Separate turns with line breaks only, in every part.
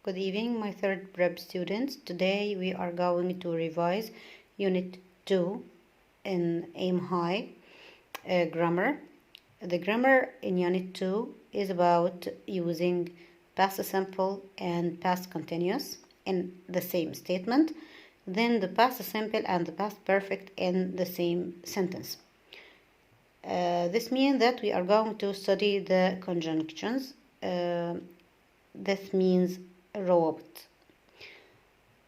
Good evening, my third prep students. Today we are going to revise Unit 2 in Aim High grammar. The grammar in Unit 2 is about using past simple and past continuous in the same statement, then the past simple and the past perfect in the same sentence. This means that we are going to study the conjunctions. This means robot.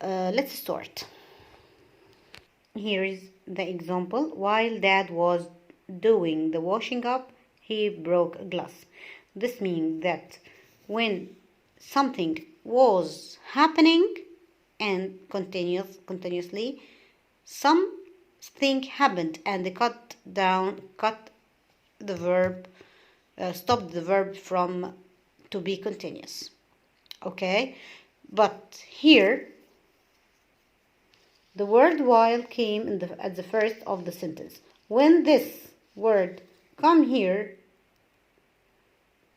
Let's start. Here is the example. While Dad was doing the washing up, he broke a glass. This means that when something was happening and continuously, something happened and they cut the verb, stopped the verb from to be continuous. Okay, but here the word while came at the first of the sentence. When this word come here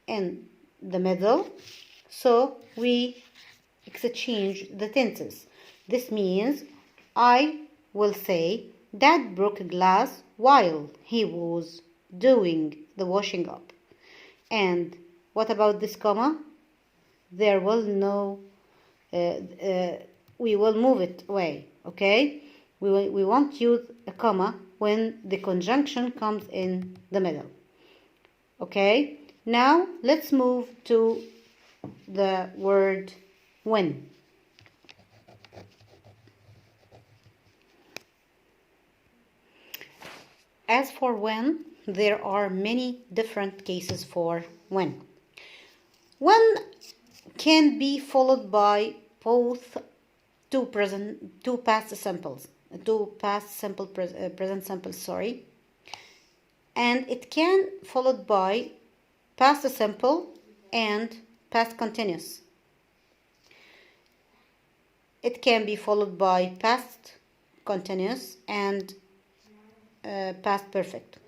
in the middle, so we exchange the tenses. This means I will say Dad broke a glass while he was doing the washing up. And what about this comma? There will no, we will move it away, okay? We won't use a comma when the conjunction comes in the middle, okay? Now, let's move to the word when. As for when, there are many different cases for when. When can be followed by both two past simple present simple, sorry, and it can followed by past simple and past continuous. It can be followed by past continuous and past perfect,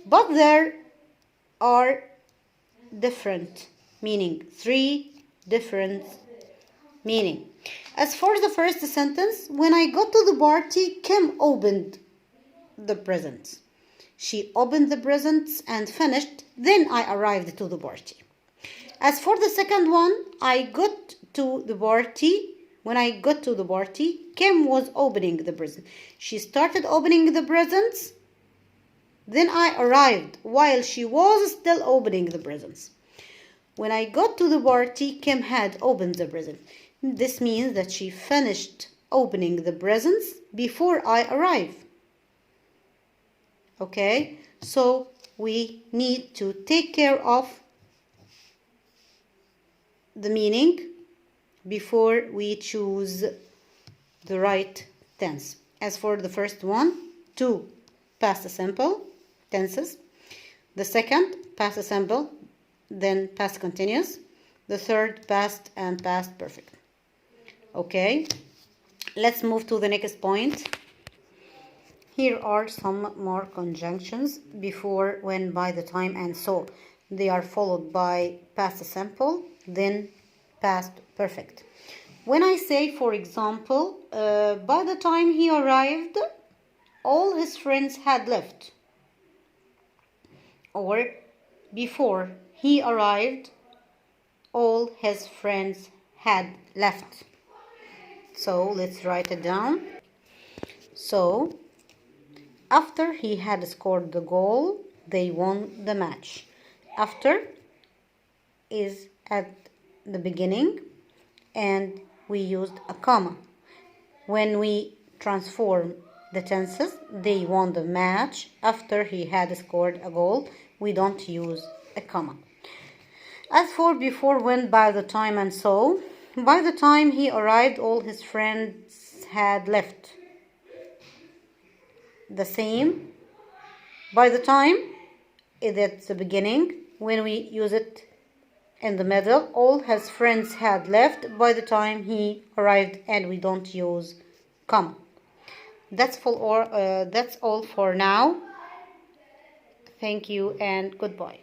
but there are different meaning, three different meaning. As for the first sentence, when I got to the party, Kim opened the presents. She opened the presents and finished, then I arrived to the party. As for the second one, I got to the party. When I got to the party, Kim was opening the presents. She started opening the presents, then I arrived while she was still opening the presents. When I got to the party, Kim had opened the present. This means that she finished opening the presents before I arrive. Okay, so we need to take care of the meaning before we choose the right tense. As for the first one, two past simple tenses. The second, past simple, then past continuous. The third, past and past perfect. Okay, let's move to the next point. Here are some more conjunctions before, when, by the time, and so. They are followed by past simple, then past perfect. When I say, for example, by the time he arrived, all his friends had left. Or before he arrived, all his friends had left. So let's write it down. So after he had scored the goal, they won the match. After is at the beginning and we used a comma. When we transform the tenses, they won the match. After he had scored a goal, we don't use a comma. As for before, when, by the time, and so, by the time he arrived, all his friends had left. The same. By the time is at the beginning. When we use it in the middle, all his friends had left by the time he arrived, and we don't use comma. That's all for now. Thank you and goodbye.